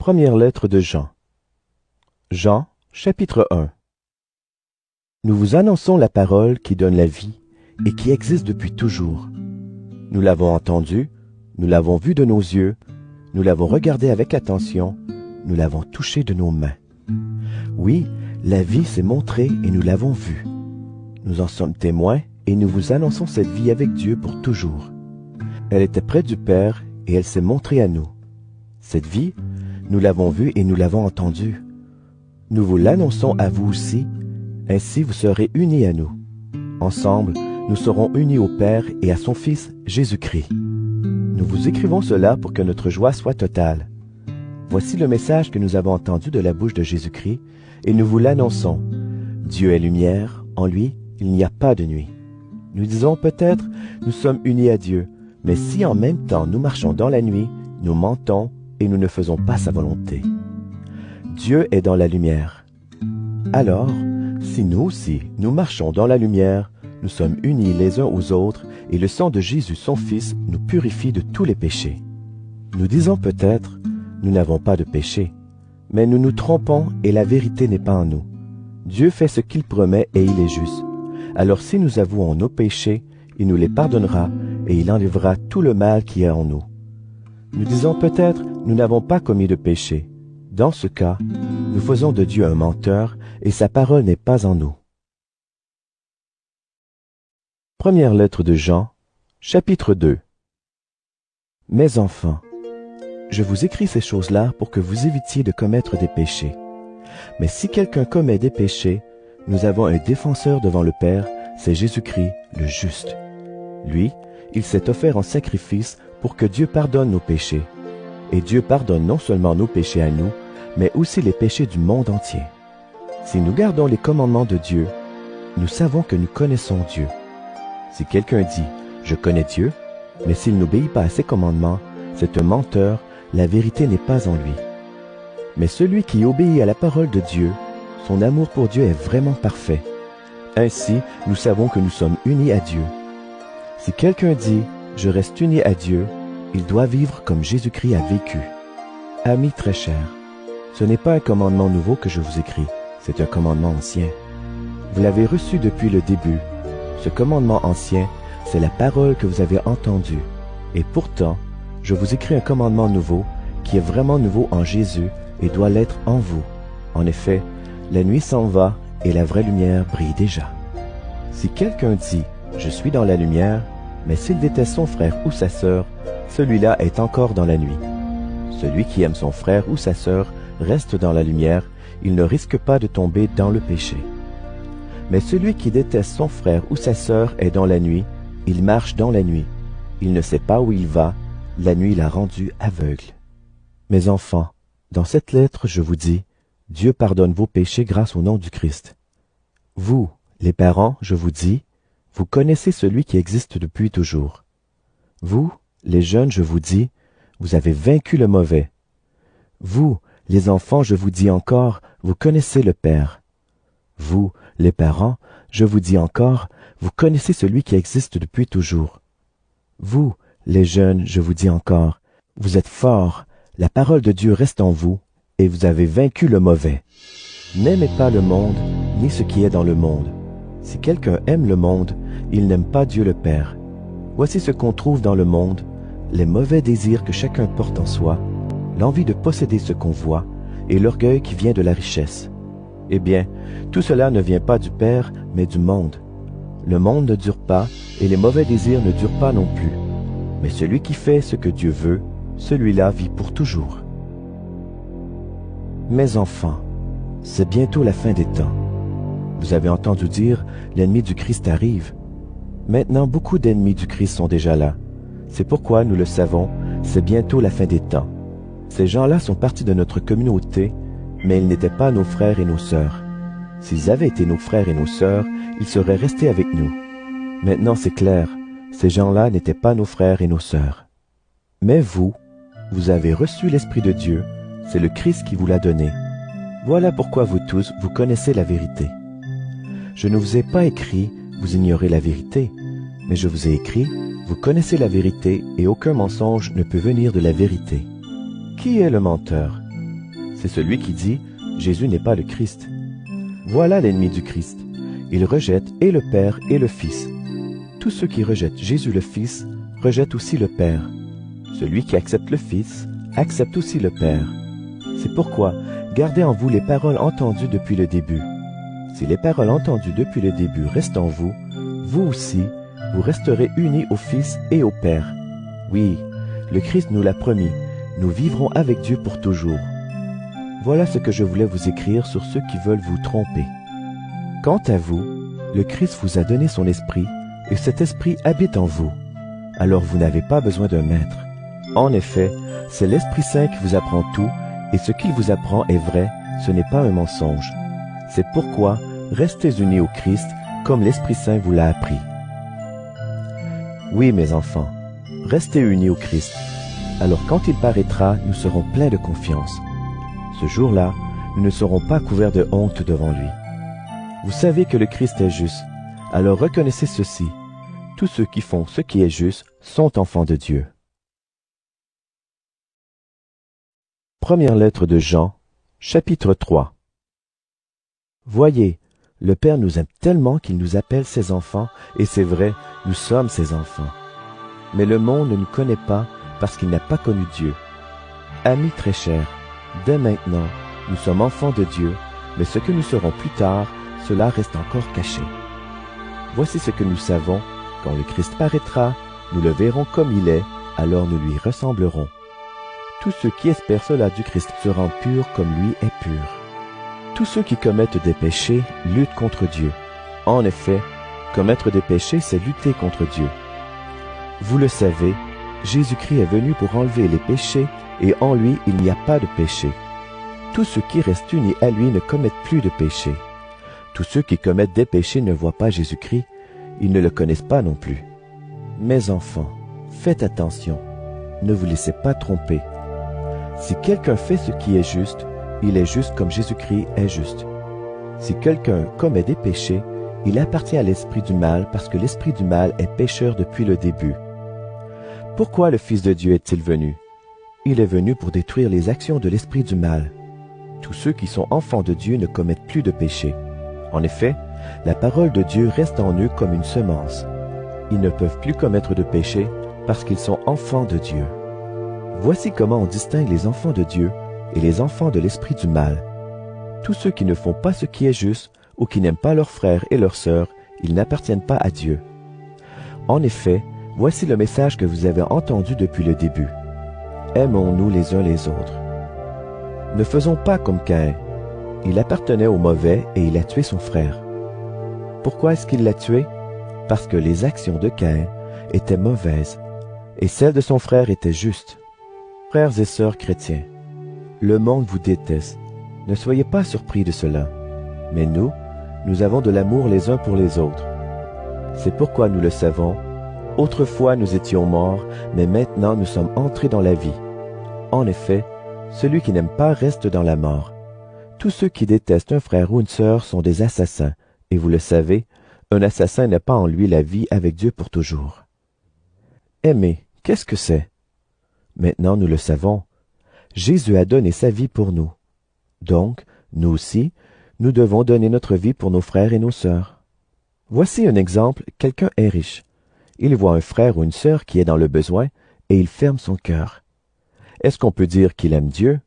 Première lettre de Jean. Jean, chapitre 1. Nous vous annonçons la parole qui donne la vie et qui existe depuis toujours. Nous l'avons entendue, nous l'avons vue de nos yeux, nous l'avons regardée avec attention, nous l'avons touchée de nos mains. Oui, la vie s'est montrée et nous l'avons vue. Nous en sommes témoins et nous vous annonçons cette vie avec Dieu pour toujours. Elle était près du Père et elle s'est montrée à nous. Cette vie, nous l'avons vue et nous l'avons entendue. Nous vous l'annonçons à vous aussi, ainsi vous serez unis à nous. Ensemble, nous serons unis au Père et à son Fils Jésus-Christ. Nous vous écrivons cela pour que notre joie soit totale. Voici le message que nous avons entendu de la bouche de Jésus-Christ, et nous vous l'annonçons. Dieu est lumière, en lui, il n'y a pas de nuit. Nous disons peut-être, nous sommes unis à Dieu, mais si en même temps nous marchons dans la nuit, nous mentons et nous ne faisons pas sa volonté. Dieu est dans la lumière. Alors, si nous aussi, nous marchons dans la lumière, nous sommes unis les uns aux autres, et le sang de Jésus, son Fils, nous purifie de tous les péchés. Nous disons peut-être, nous n'avons pas de péché, mais nous nous trompons et la vérité n'est pas en nous. Dieu fait ce qu'il promet et il est juste. Alors si nous avouons nos péchés, il nous les pardonnera et il enlèvera tout le mal qui est en nous. Nous disons peut-être, nous n'avons pas commis de péché. Dans ce cas, nous faisons de Dieu un menteur et sa parole n'est pas en nous. Première lettre de Jean, chapitre 2. Mes enfants, je vous écris ces choses-là pour que vous évitiez de commettre des péchés. Mais si quelqu'un commet des péchés, nous avons un défenseur devant le Père, c'est Jésus-Christ, le juste. Lui, il s'est offert en sacrifice pour que Dieu pardonne nos péchés. Et Dieu pardonne non seulement nos péchés à nous, mais aussi les péchés du monde entier. Si nous gardons les commandements de Dieu, nous savons que nous connaissons Dieu. Si quelqu'un dit « Je connais Dieu », mais s'il n'obéit pas à ses commandements, c'est un menteur, la vérité n'est pas en lui. Mais celui qui obéit à la parole de Dieu, son amour pour Dieu est vraiment parfait. Ainsi, nous savons que nous sommes unis à Dieu. Si quelqu'un dit « Je reste uni à Dieu », il doit vivre comme Jésus-Christ a vécu. Amis très chers, ce n'est pas un commandement nouveau que je vous écris, c'est un commandement ancien. Vous l'avez reçu depuis le début. Ce commandement ancien, c'est la parole que vous avez entendue. Et pourtant, je vous écris un commandement nouveau, qui est vraiment nouveau en Jésus et doit l'être en vous. En effet, la nuit s'en va et la vraie lumière brille déjà. Si quelqu'un dit « Je suis dans la lumière », mais s'il déteste son frère ou sa sœur, celui-là est encore dans la nuit. Celui qui aime son frère ou sa sœur reste dans la lumière, il ne risque pas de tomber dans le péché. Mais celui qui déteste son frère ou sa sœur est dans la nuit, il marche dans la nuit. Il ne sait pas où il va, la nuit l'a rendu aveugle. Mes enfants, dans cette lettre je vous dis, Dieu pardonne vos péchés grâce au nom du Christ. Vous, les parents, je vous dis, vous connaissez celui qui existe depuis toujours. Vous, les jeunes, je vous dis, vous avez vaincu le mauvais. Vous, les enfants, je vous dis encore, vous connaissez le Père. Vous, les parents, je vous dis encore, vous connaissez celui qui existe depuis toujours. Vous, les jeunes, je vous dis encore, vous êtes forts, la parole de Dieu reste en vous, et vous avez vaincu le mauvais. N'aimez pas le monde, ni ce qui est dans le monde. Si quelqu'un aime le monde, il n'aime pas Dieu le Père. Voici ce qu'on trouve dans le monde, les mauvais désirs que chacun porte en soi, l'envie de posséder ce qu'on voit, et l'orgueil qui vient de la richesse. Eh bien, tout cela ne vient pas du Père, mais du monde. Le monde ne dure pas, et les mauvais désirs ne durent pas non plus. Mais celui qui fait ce que Dieu veut, celui-là vit pour toujours. Mes enfants, c'est bientôt la fin des temps. Vous avez entendu dire, l'ennemi du Christ arrive. Maintenant, beaucoup d'ennemis du Christ sont déjà là. C'est pourquoi, nous le savons, c'est bientôt la fin des temps. Ces gens-là sont partis de notre communauté, mais ils n'étaient pas nos frères et nos sœurs. S'ils avaient été nos frères et nos sœurs, ils seraient restés avec nous. Maintenant, c'est clair, ces gens-là n'étaient pas nos frères et nos sœurs. Mais vous, vous avez reçu l'Esprit de Dieu, c'est le Christ qui vous l'a donné. Voilà pourquoi vous tous, vous connaissez la vérité. Je ne vous ai pas écrit, vous ignorez la vérité, mais je vous ai écrit, vous connaissez la vérité et aucun mensonge ne peut venir de la vérité. Qui est le menteur? c'est celui qui dit « Jésus n'est pas le Christ ». Voilà l'ennemi du Christ. Il rejette et le Père et le Fils. Tous ceux qui rejettent Jésus le Fils rejettent aussi le Père. Celui qui accepte le Fils accepte aussi le Père. C'est pourquoi gardez en vous les paroles entendues depuis le début. Si les paroles entendues depuis le début restent en vous, vous aussi, vous resterez unis au Fils et au Père. Oui, le Christ nous l'a promis, nous vivrons avec Dieu pour toujours. Voilà ce que je voulais vous écrire sur ceux qui veulent vous tromper. Quant à vous, le Christ vous a donné son esprit, et cet esprit habite en vous. Alors vous n'avez pas besoin d'un maître. En effet, c'est l'Esprit Saint qui vous apprend tout, et ce qu'il vous apprend est vrai, ce n'est pas un mensonge. C'est pourquoi restez unis au Christ, comme l'Esprit Saint vous l'a appris. Oui, mes enfants, restez unis au Christ. Alors quand il paraîtra, nous serons pleins de confiance. Ce jour-là, nous ne serons pas couverts de honte devant lui. Vous savez que le Christ est juste, alors reconnaissez ceci. Tous ceux qui font ce qui est juste sont enfants de Dieu. Première lettre de Jean, chapitre 3. Voyez, le Père nous aime tellement qu'il nous appelle ses enfants, et c'est vrai, nous sommes ses enfants. Mais le monde ne nous connaît pas parce qu'il n'a pas connu Dieu. Amis très chers, dès maintenant, nous sommes enfants de Dieu, mais ce que nous serons plus tard, cela reste encore caché. Voici ce que nous savons, quand le Christ paraîtra, nous le verrons comme il est, alors nous lui ressemblerons. Tous ceux qui espèrent cela du Christ se rendent purs comme lui est pur. Tous ceux qui commettent des péchés luttent contre Dieu. En effet, commettre des péchés, c'est lutter contre Dieu. Vous le savez, Jésus-Christ est venu pour enlever les péchés, et en lui il n'y a pas de péché. Tous ceux qui restent unis à lui ne commettent plus de péché. Tous ceux qui commettent des péchés ne voient pas Jésus-Christ, ils ne le connaissent pas non plus. Mes enfants, faites attention, ne vous laissez pas tromper. Si quelqu'un fait ce qui est juste, il est juste comme Jésus-Christ est juste. Si quelqu'un commet des péchés, il appartient à l'esprit du mal parce que l'esprit du mal est pécheur depuis le début. Pourquoi le Fils de Dieu est-il venu? Il est venu pour détruire les actions de l'esprit du mal. Tous ceux qui sont enfants de Dieu ne commettent plus de péché. En effet, la parole de Dieu reste en eux comme une semence. Ils ne peuvent plus commettre de péché parce qu'ils sont enfants de Dieu. Voici comment on distingue les enfants de Dieu et les enfants de l'esprit du mal. Tous ceux qui ne font pas ce qui est juste ou qui n'aiment pas leurs frères et leurs sœurs, ils n'appartiennent pas à Dieu. En effet, voici le message que vous avez entendu depuis le début. Aimons-nous les uns les autres. Ne faisons pas comme Caïn. Il appartenait au mauvais et il a tué son frère. Pourquoi est-ce qu'il l'a tué? Parce que les actions de Caïn étaient mauvaises et celles de son frère étaient justes. Frères et sœurs chrétiens, le monde vous déteste. Ne soyez pas surpris de cela. Mais nous avons de l'amour les uns pour les autres. C'est pourquoi nous le savons. Autrefois nous étions morts, mais maintenant nous sommes entrés dans la vie. En effet, celui qui n'aime pas reste dans la mort. Tous ceux qui détestent un frère ou une sœur sont des assassins, et vous le savez, un assassin n'a pas en lui la vie avec Dieu pour toujours. Aimer, qu'est-ce que c'est? Maintenant nous le savons. Jésus a donné sa vie pour nous. Donc, nous aussi, nous devons donner notre vie pour nos frères et nos sœurs. Voici un exemple, quelqu'un est riche. Il voit un frère ou une sœur qui est dans le besoin, et il ferme son cœur. Est-ce qu'on peut dire qu'il aime Dieu?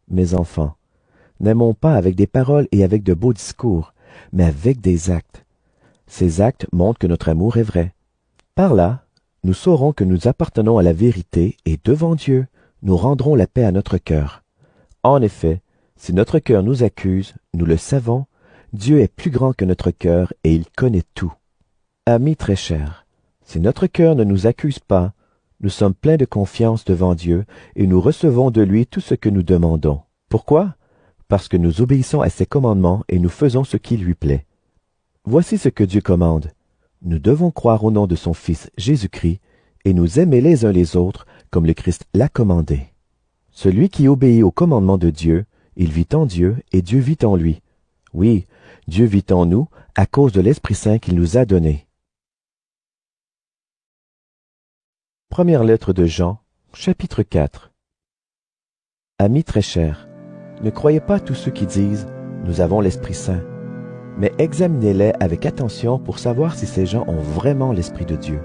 Mes enfants, n'aimons pas avec des paroles et avec de beaux discours, mais avec des actes. Ces actes montrent que notre amour est vrai. Par là, nous saurons que nous appartenons à la vérité et devant Dieu, nous rendrons la paix à notre cœur. En effet, si notre cœur nous accuse, nous le savons, Dieu est plus grand que notre cœur et il connaît tout. Amis très chers, si notre cœur ne nous accuse pas, nous sommes pleins de confiance devant Dieu et nous recevons de lui tout ce que nous demandons. Pourquoi? Parce que nous obéissons à ses commandements et nous faisons ce qui lui plaît. Voici ce que Dieu commande. Nous devons croire au nom de son Fils Jésus-Christ et nous aimer les uns les autres comme le Christ l'a commandé. Celui qui obéit au commandement de Dieu, il vit en Dieu et Dieu vit en lui. Oui, Dieu vit en nous à cause de l'Esprit Saint qu'il nous a donné. Première lettre de Jean, chapitre 4. Amis très chers, Ne croyez pas tous ceux qui disent « Nous avons l'Esprit Saint », mais examinez-les avec attention pour savoir si ces gens ont vraiment l'Esprit de Dieu.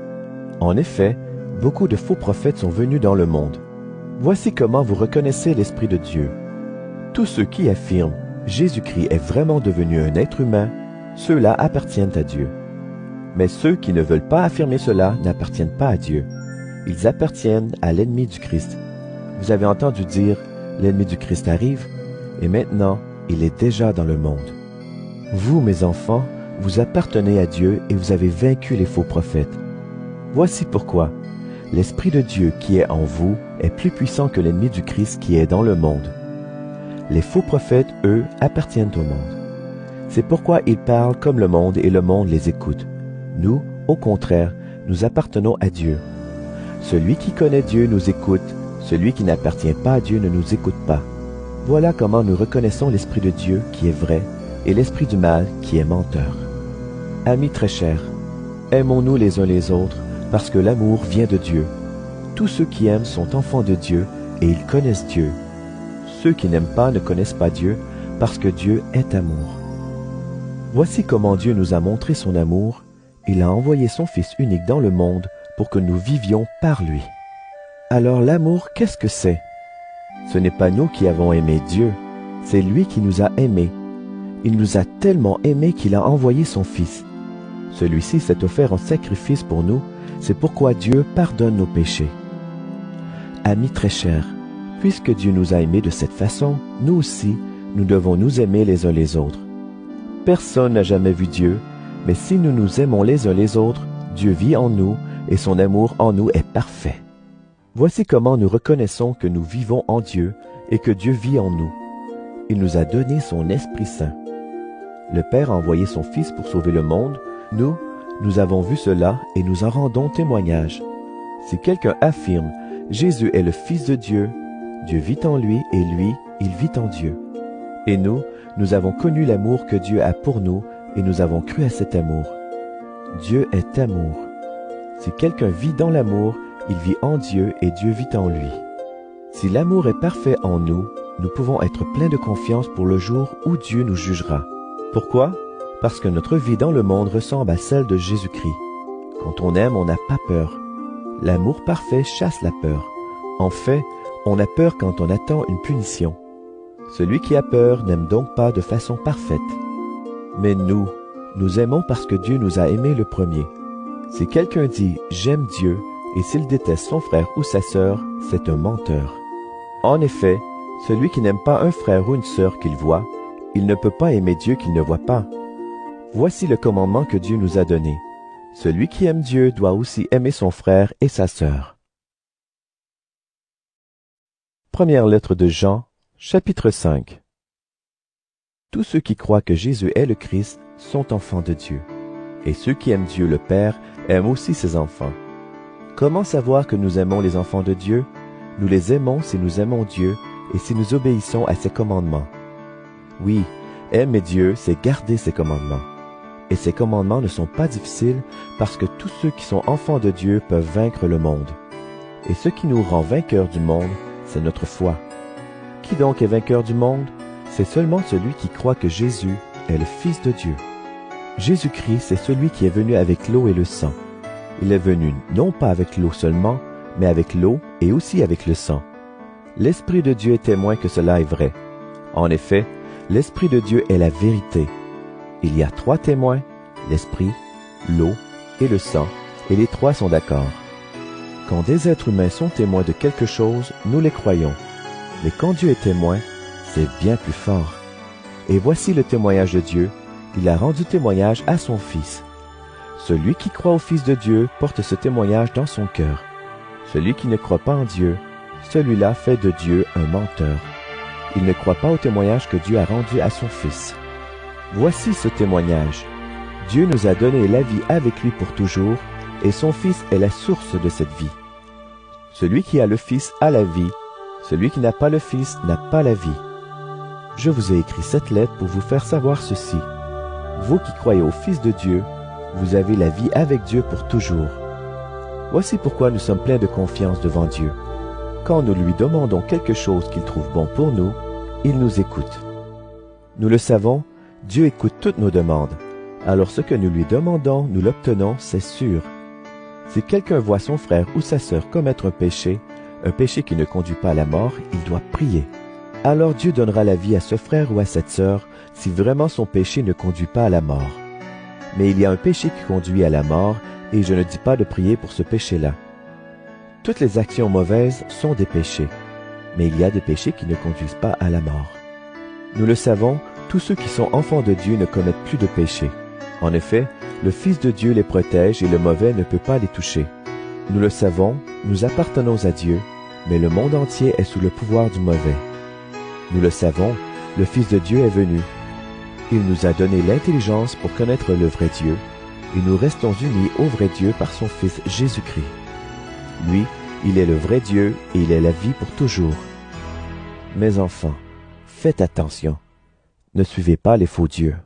En effet, beaucoup de faux prophètes sont venus dans le monde. Voici comment vous reconnaissez l'Esprit de Dieu. Tous ceux qui affirment « Jésus-Christ est vraiment devenu un être humain », ceux-là appartiennent à Dieu. Mais ceux qui ne veulent pas affirmer cela n'appartiennent pas à Dieu. Ils appartiennent à l'ennemi du Christ. Vous avez entendu dire « L'ennemi du Christ arrive » et maintenant, il est déjà dans le monde. Vous, mes enfants, vous appartenez à Dieu et vous avez vaincu les faux prophètes. Voici pourquoi. L'Esprit de Dieu qui est en vous est plus puissant que l'ennemi du Christ qui est dans le monde. Les faux prophètes, eux, appartiennent au monde. C'est pourquoi ils parlent comme le monde et le monde les écoute. Nous, au contraire, nous appartenons à Dieu. Celui qui connaît Dieu nous écoute, celui qui n'appartient pas à Dieu ne nous écoute pas. Voilà comment nous reconnaissons l'Esprit de Dieu qui est vrai et l'esprit du mal qui est menteur. Amis très chers, aimons-nous les uns les autres parce que l'amour vient de Dieu. Tous ceux qui aiment sont enfants de Dieu et ils connaissent Dieu. Ceux qui n'aiment pas ne connaissent pas Dieu parce que Dieu est amour. Voici comment Dieu nous a montré son amour. Il a envoyé son Fils unique dans le monde pour que nous vivions par lui. Alors l'amour, qu'est-ce que c'est? Ce n'est pas nous qui avons aimé Dieu, c'est lui qui nous a aimés. Il nous a tellement aimés qu'il a envoyé son Fils. Celui-ci s'est offert en sacrifice pour nous, c'est pourquoi Dieu pardonne nos péchés. Amis très chers, puisque Dieu nous a aimés de cette façon, nous aussi, nous devons nous aimer les uns les autres. Personne n'a jamais vu Dieu, mais si nous nous aimons les uns les autres, Dieu vit en nous et son amour en nous est parfait. Voici comment nous reconnaissons que nous vivons en Dieu et que Dieu vit en nous. Il nous a donné son Esprit Saint. Le Père a envoyé son Fils pour sauver le monde. Nous avons vu cela et nous en rendons témoignage. Si quelqu'un affirme « Jésus est le Fils de Dieu », Dieu vit en lui et lui, il vit en Dieu. Et nous avons connu l'amour que Dieu a pour nous et nous avons cru à cet amour. Dieu est amour. Si quelqu'un vit dans l'amour, il vit en Dieu et Dieu vit en lui. Si l'amour est parfait en nous, nous pouvons être pleins de confiance pour le jour où Dieu nous jugera. Pourquoi? Parce que notre vie dans le monde ressemble à celle de Jésus-Christ. Quand on aime, on n'a pas peur. L'amour parfait chasse la peur. En fait, on a peur quand on attend une punition. Celui qui a peur n'aime donc pas de façon parfaite. Mais nous aimons parce que Dieu nous a aimés le premier. Si quelqu'un dit « j'aime Dieu » et s'il déteste son frère ou sa sœur, c'est un menteur. En effet, celui qui n'aime pas un frère ou une sœur qu'il voit, il ne peut pas aimer Dieu qu'il ne voit pas. Voici le commandement que Dieu nous a donné. Celui qui aime Dieu doit aussi aimer son frère et sa sœur. Première lettre de Jean, chapitre 5. Tous ceux qui croient que Jésus est le Christ sont enfants de Dieu. Et ceux qui aiment Dieu le Père aiment aussi ses enfants. Comment savoir que nous aimons les enfants de Dieu? Nous les aimons si nous aimons Dieu et si nous obéissons à ses commandements. Oui, aimer Dieu, c'est garder ses commandements. Et ces commandements ne sont pas difficiles parce que tous ceux qui sont enfants de Dieu peuvent vaincre le monde. Et ce qui nous rend vainqueurs du monde, c'est notre foi. Qui donc est vainqueur du monde? C'est seulement celui qui croit que Jésus est le Fils de Dieu. Jésus-Christ, c'est celui qui est venu avec l'eau et le sang. Il est venu non pas avec l'eau seulement, mais avec l'eau et aussi avec le sang. L'Esprit de Dieu est témoin que cela est vrai. En effet, l'Esprit de Dieu est la vérité. Il y a 3 témoins, l'Esprit, l'eau et le sang, et les 3 sont d'accord. Quand des êtres humains sont témoins de quelque chose, nous les croyons. Mais quand Dieu est témoin, c'est bien plus fort. Et voici le témoignage de Dieu. Il a rendu témoignage à son Fils. Celui qui croit au Fils de Dieu porte ce témoignage dans son cœur. Celui qui ne croit pas en Dieu, celui-là fait de Dieu un menteur. Il ne croit pas au témoignage que Dieu a rendu à son Fils. Voici ce témoignage. Dieu nous a donné la vie avec lui pour toujours, et son Fils est la source de cette vie. Celui qui a le Fils a la vie, celui qui n'a pas le Fils n'a pas la vie. Je vous ai écrit cette lettre pour vous faire savoir ceci. Vous qui croyez au Fils de Dieu, vous avez la vie avec Dieu pour toujours. Voici pourquoi nous sommes pleins de confiance devant Dieu. Quand nous lui demandons quelque chose qu'il trouve bon pour nous, il nous écoute. Nous le savons, Dieu écoute toutes nos demandes. Alors ce que nous lui demandons, nous l'obtenons, c'est sûr. Si quelqu'un voit son frère ou sa sœur commettre un péché qui ne conduit pas à la mort, il doit prier. Alors Dieu donnera la vie à ce frère ou à cette sœur si vraiment son péché ne conduit pas à la mort. Mais il y a un péché qui conduit à la mort, et je ne dis pas de prier pour ce péché-là. Toutes les actions mauvaises sont des péchés, mais il y a des péchés qui ne conduisent pas à la mort. Nous le savons, tous ceux qui sont enfants de Dieu ne commettent plus de péché. En effet, le Fils de Dieu les protège et le mauvais ne peut pas les toucher. Nous le savons, nous appartenons à Dieu, mais le monde entier est sous le pouvoir du mauvais. Nous le savons, le Fils de Dieu est venu. Il nous a donné l'intelligence pour connaître le vrai Dieu, et nous restons unis au vrai Dieu par son Fils Jésus-Christ. Lui, il est le vrai Dieu et il est la vie pour toujours. Mes enfants, faites attention. Ne suivez pas les faux dieux.